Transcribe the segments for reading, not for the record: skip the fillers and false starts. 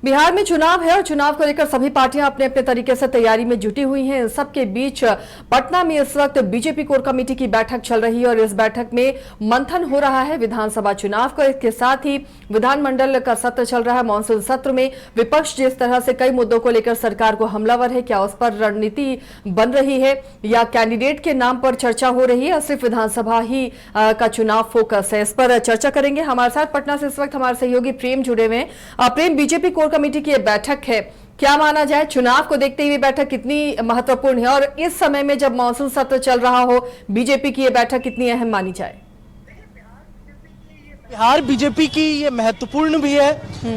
बिहार में चुनाव है और चुनाव को लेकर सभी पार्टियां अपने अपने तरीके से तैयारी में जुटी हुई हैं। इन सबके बीच पटना में इस वक्त बीजेपी कोर कमेटी की बैठक चल रही है और इस बैठक में मंथन हो रहा है विधानसभा चुनाव का। इसके साथ ही विधानमंडल का सत्र चल रहा है। मानसून सत्र में विपक्ष जिस तरह से कई मुद्दों को लेकर सरकार को हमलावर है, क्या उस पर रणनीति बन रही है या कैंडिडेट के नाम पर चर्चा हो रही है या सिर्फ विधानसभा ही का चुनाव फोकस है, इस पर चर्चा करेंगे। हमारे साथ पटना से इस वक्त हमारे सहयोगी प्रेम जुड़े हुए हैं। प्रेम, बीजेपी कोर कमेटी की यह बैठक है, क्या माना जाए चुनाव को देखते हुए बैठक कितनी महत्वपूर्ण है और इस समय में जब मानसून सत्र चल रहा हो बीजेपी की यह बैठक कितनी अहम मानी जाए? बिहार बीजेपी की ये महत्वपूर्ण भी है,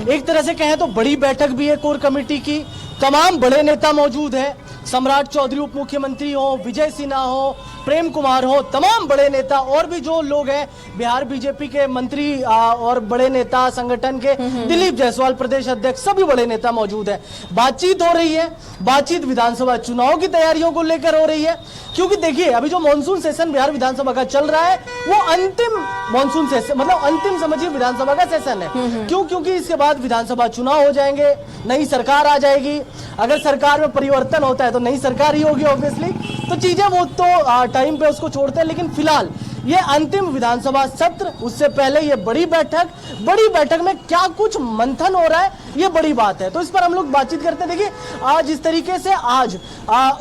एक तरह से कहें तो बड़ी बैठक भी है कोर कमेटी की। तमाम बड़े नेता मौजूद हैं, सम्राट चौधरी उप मुख्यमंत्री हो, विजय सिन्हा हो, प्रेम कुमार हो, तमाम बड़े नेता और भी जो लोग हैं बिहार बीजेपी के मंत्री और बड़े नेता संगठन के, दिलीप जायसवाल प्रदेश अध्यक्ष, सभी बड़े नेता मौजूद हैं। बातचीत हो रही है, बातचीत विधानसभा चुनाव की तैयारियों को लेकर हो रही है, क्योंकि देखिए अभी जो मानसून सेशन बिहार विधानसभा का चल रहा है वो अंतिम मानसून सेशन, मतलब अंतिम समझिए विधानसभा का सेशन है। क्यों? क्योंकि इसके बाद विधानसभा चुनाव हो जाएंगे, नई सरकार आ जाएगी। अगर सरकार में परिवर्तन होता है तो नई सरकार ही होगी ऑब्वियसली, तो चीजें वो तो टाइम पे उसको छोड़ते हैं। लेकिन फिलहाल ये अंतिम विधानसभा सत्र, उससे पहले ये बड़ी बैठक में क्या कुछ मंथन हो रहा है ये बड़ी बात है, तो इस पर हम लोग बातचीत करते हैं। देखिए आज इस तरीके से आज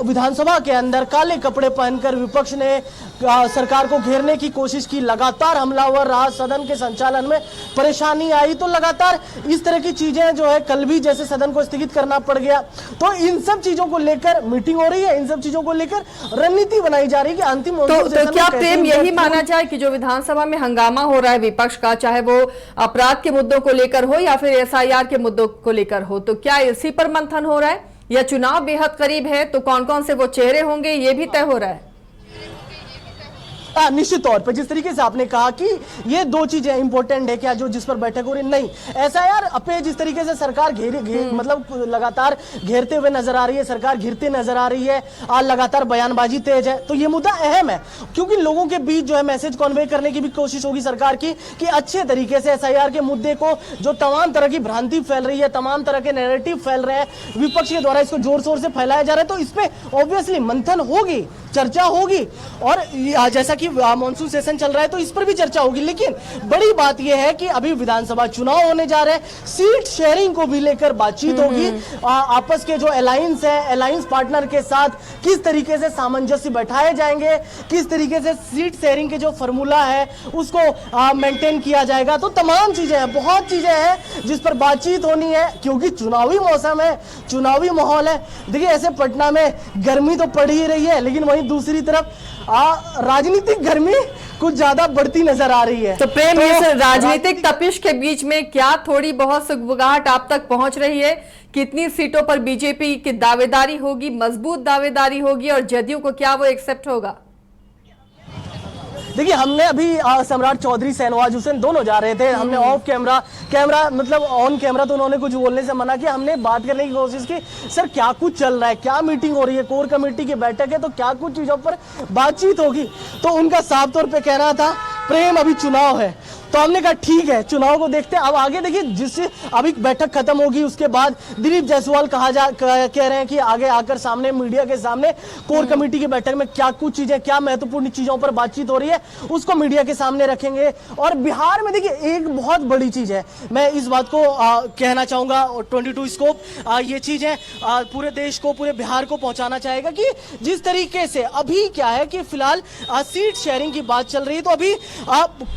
विधानसभा के अंदर काले कपड़े पहनकर विपक्ष ने सरकार को घेरने की कोशिश की, लगातार हमलावर रहा, सदन के संचालन में परेशानी आई, तो लगातार इस तरह की चीजें जो है, कल भी जैसे सदन को स्थगित करना पड़ गया। तो इन सब चीजों को लेकर मीटिंग हो रही है, इन सब चीजों को लेकर रणनीति बनाई जा रही है कि अंतिम तो क्या प्रेम यही माना जाए कि जो विधानसभा में हंगामा हो रहा है विपक्ष का, चाहे वो अपराध के मुद्दों को लेकर हो या फिर एसआईआर के मुद्दों को लेकर हो, तो क्या इसी पर मंथन हो रहा है या चुनाव बेहद करीब है तो कौन कौन से वो चेहरे होंगे ये भी तय हो रहा है? निश्चित तौर पर जिस तरीके से आपने कहा कि ये दो चीजें इंपॉर्टेंट है, क्या जो जिस पर बैठक हो रही नहीं, ऐसा यार अपने जिस तरीके से सरकार मतलब लगातार घेरते हुए नजर आ रही है, सरकार घिरते नजर आ रही है, लगातार बयानबाजी तेज है, तो ये मुद्दा अहम है क्योंकि लोगों के बीच जो है मैसेज कन्वे करने की भी कोशिश होगी सरकार की कि अच्छे तरीके से एसआईआर के मुद्दे को, जो तमाम तरह की भ्रांति फैल रही है, तमाम तरह के नैरेटिव फैल रहे हैं विपक्ष के द्वारा, इसको जोर शोर से फैलाया जा रहा है, तो इस पर ऑब्वियसली मंथन होगी, चर्चा होगी। और जैसा कि मानसून सेशन चल रहा है तो इस पर भी चर्चा होगी। लेकिन बड़ी बात यह है कि अभी विधानसभा चुनाव होने जा रहे हैं, सीट शेयरिंग को भी लेकर बातचीत होगी। आपस के जो अलायंस है, अलायंस पार्टनर के साथ किस तरीके से सामंजस्य बैठाए जाएंगे, किस तरीके से सीट शेयरिंग के जो फॉर्मूला है उसको मेंटेन किया जाएगा। तो तमाम चीजें हैं, बहुत चीजें हैं जिस पर बातचीत होनी है, क्योंकि चुनावी मौसम है, चुनावी माहौल है। देखिए ऐसे पटना में गर्मी तो पड़ ही रही है, लेकिन वहीं दूसरी तरफ राजनीतिक गर्मी कुछ ज्यादा बढ़ती नजर आ रही है। तो प्रेम, इस राजनीतिक तपिश के बीच में क्या थोड़ी बहुत सुगबुगाहट आप तक पहुंच रही है? कितनी सीटों पर बीजेपी की दावेदारी होगी, मजबूत दावेदारी होगी और जदयू को क्या वो एक्सेप्ट होगा? देखिए हमने अभी सम्राट चौधरी शहनवाज हुसैन दोनों जा रहे थे, हमने ऑफ कैमरा मतलब ऑन कैमरा तो उन्होंने कुछ बोलने से मना किया। हमने बात करने की कोशिश की, सर क्या कुछ चल रहा है, क्या मीटिंग हो रही है, कोर कमेटी की बैठक है तो क्या कुछ चीजों पर बातचीत होगी? तो उनका साफ तौर पे कहना था प्रेम अभी चुनाव है, तो हमने कहा ठीक है चुनाव को देखते हैं। अब आगे देखिए जिससे अभी बैठक खत्म होगी उसके बाद दिलीप जायसवाल कह रहे हैं कि आगे आकर सामने मीडिया के सामने कोर कमेटी की बैठक में क्या कुछ चीजें, क्या महत्वपूर्ण चीजों पर बातचीत हो रही है उसको मीडिया के सामने रखेंगे। और बिहार में देखिए एक बहुत बड़ी चीज है, मैं इस बात को कहना चाहूंगा, 22 स्कोप ये चीज है पूरे देश को, पूरे बिहार को पहुंचाना चाहेगा कि जिस तरीके से अभी क्या है कि फिलहाल सीट शेयरिंग की बात चल रही है, तो अभी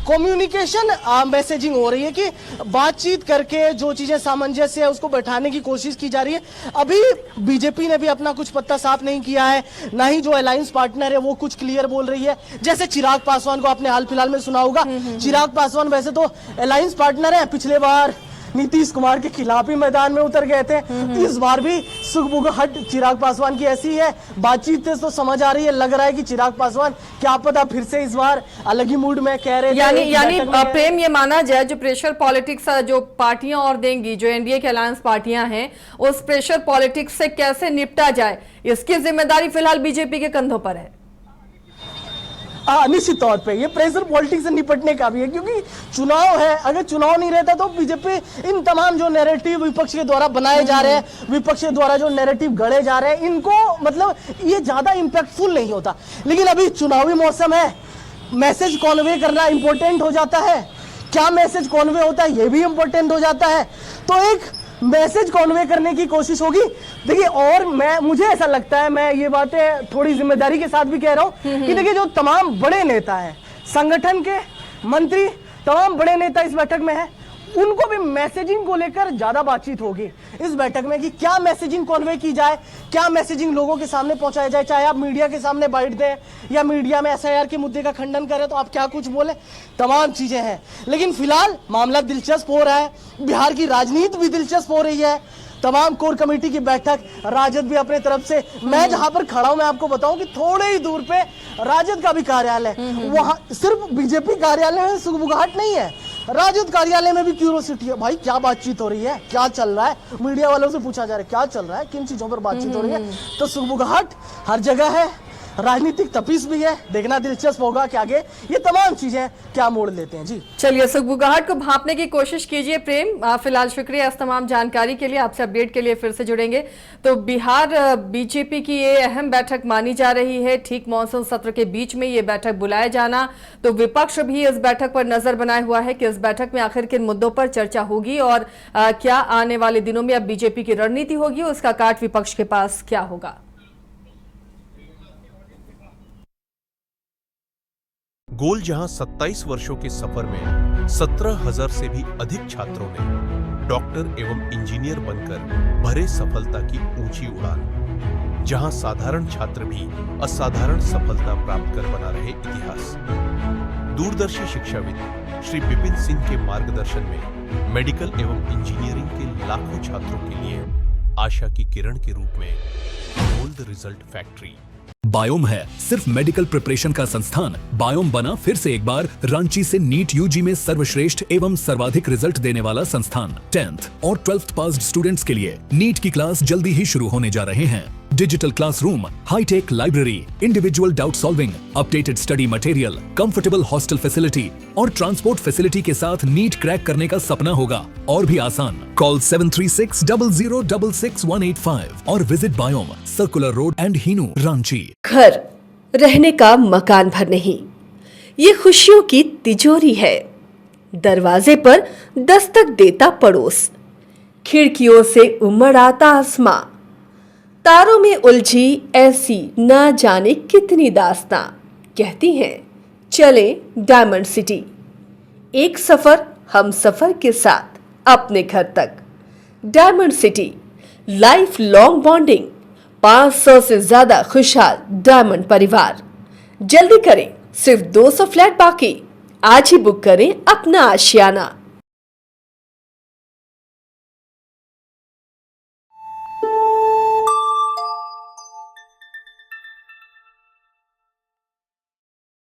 कम्युनिकेशन मैसेजिंग हो रही है कि बातचीत करके जो चीजें सामंजस्य है उसको बैठाने की कोशिश की जा रही है। अभी बीजेपी ने भी अपना कुछ पत्ता साफ नहीं किया है, ना ही जो अलायंस पार्टनर है वो कुछ क्लियर बोल रही है। जैसे चिराग पासवान को आपने हाल फिलहाल में सुना होगा, चिराग पासवान वैसे तो अलायंस पार्टनर है, पिछले बार नीतीश कुमार के खिलाफ ही मैदान में उतर गए थे, इस बार भी सुगबुगाहट चिराग पासवान की ऐसी है। बातचीत से तो समझ आ रही है, लग रहा है कि चिराग पासवान क्या पता फिर से इस बार अलग ही मूड में कह रहे थे। यानी प्रेम ये माना जाए जो प्रेशर पॉलिटिक्स जो पार्टियां और देंगी, जो एनडीए के अलायंस पार्टियां हैं, उस प्रेशर पॉलिटिक्स से कैसे निपटा जाए इसकी जिम्मेदारी फिलहाल बीजेपी के कंधों पर है। निश्चित तौर पे ये प्रेशर पॉलिटिक्स से निपटने का भी है, क्योंकि चुनाव है। अगर चुनाव नहीं रहता तो बीजेपी इन तमाम जो नैरेटिव विपक्ष के द्वारा बनाए जा रहे हैं, विपक्ष के द्वारा जो नैरेटिव गढ़े जा रहे हैं, इनको मतलब ये ज्यादा इंपैक्टफुल नहीं होता। लेकिन अभी चुनावी मौसम है, मैसेज कॉन्वे करना इंपॉर्टेंट हो जाता है। क्या मैसेज कॉन्वे होता है ये भी इंपॉर्टेंट हो जाता है। तो एक मैसेज कॉन्वे करने की कोशिश होगी। देखिए, और मुझे ऐसा लगता है, मैं ये बातें थोड़ी जिम्मेदारी के साथ भी कह रहा हूं कि देखिए, जो तमाम बड़े नेता हैं, संगठन के मंत्री, तमाम बड़े नेता इस बैठक में हैं, उनको भी मैसेजिंग को लेकर ज्यादा बातचीत होगी इस बैठक में कि क्या मैसेजिंग कॉन्वे की जाए, क्या मैसेजिंग लोगों के सामने पहुंचाया जाए। चाहे आप मीडिया के सामने बाइट दें या मीडिया में एसआईआर के मुद्दे का खंडन करें तो आप क्या कुछ बोले, तमाम चीजें हैं। लेकिन फिलहाल मामला दिलचस्प हो रहा है, बिहार की राजनीति भी दिलचस्प हो रही है। तमाम कोर कमेटी की बैठक, राजद भी अपने तरफ से, मैं जहां पर खड़ा हूं मैं आपको बताऊं कि थोड़े ही दूर पे राजद का भी कार्यालय, वहां सिर्फ बीजेपी कार्यालय में सुगबुगाहट नहीं है, राजद कार्यालय में भी क्यूरियोसिटी है। भाई क्या बातचीत हो रही है, क्या चल रहा है, मीडिया वालों से पूछा जा रहा है क्या चल रहा है, किन चीजों पर बातचीत हो रही है। तो सुगबुगाहट हर जगह है, राजनीतिक तपीस भी है। देखना दिलचस्प होगा कि आगे ये तमाम चीजें क्या मोड़ लेते हैं। जी चलिए, सुगबुगाहट को भांपने की कोशिश कीजिए प्रेम। फिलहाल शुक्रिया इस तमाम जानकारी के लिए। आपसे अपडेट के लिए फिर से जुड़ेंगे। तो बिहार बीजेपी की ये अहम बैठक मानी जा रही है, ठीक मॉनसून सत्र के बीच में ये बैठक बुलाया जाना। तो विपक्ष भी इस बैठक पर नजर बनाए हुआ है कि इस बैठक में आखिर किन मुद्दों पर चर्चा होगी और क्या आने वाले दिनों में अब बीजेपी की रणनीति होगी, उसका काट विपक्ष के पास क्या होगा। गोल जहां 27 वर्षों के सफर में 17,000 से भी अधिक छात्रों ने डॉक्टर एवं इंजीनियर बनकर भरे सफलता की ऊंची उड़ान, जहां साधारण छात्र भी असाधारण सफलता प्राप्त कर बना रहे इतिहास। दूरदर्शी शिक्षाविद श्री विपिन सिंह के मार्गदर्शन में मेडिकल एवं इंजीनियरिंग के लाखों छात्रों के लिए आशा की किरण के रूप में गोल्ड रिजल्ट फैक्ट्री। बायोम है सिर्फ मेडिकल प्रिपरेशन का संस्थान। बायोम बना फिर से एक बार रांची से नीट यूजी में सर्वश्रेष्ठ एवं सर्वाधिक रिजल्ट देने वाला संस्थान। 10th और 12th पास्ड स्टूडेंट्स के लिए नीट की क्लास जल्दी ही शुरू होने जा रहे हैं। Digital classroom, hitech library, individual doubt solving, updated study material, comfortable hostel facility और ट्रांसपोर्ट फैसिलिटी के साथ नीट क्रैक करने का सपना होगा और भी आसान। कॉल 7360066185 और विजिट बायोम, circular road and Hinoo, Ranchi. घर रहने का मकान भर नहीं, ये खुशियों की तिजोरी है। दरवाजे पर दस्तक देता पड़ोस, खिड़कियों से उमड़ आता आसमां, तारों में उलझी ऐसी ना जाने कितनी दास्तां। कहती हैं चले डायमंड सिटी, एक सफर हम सफर के साथ अपने घर तक। Diamond city, life long bonding, 500 से ज्यादा खुशहाल डायमंड परिवार। जल्दी करें, सिर्फ 200 फ्लैट बाकी। आज ही बुक करें अपना आशियाना।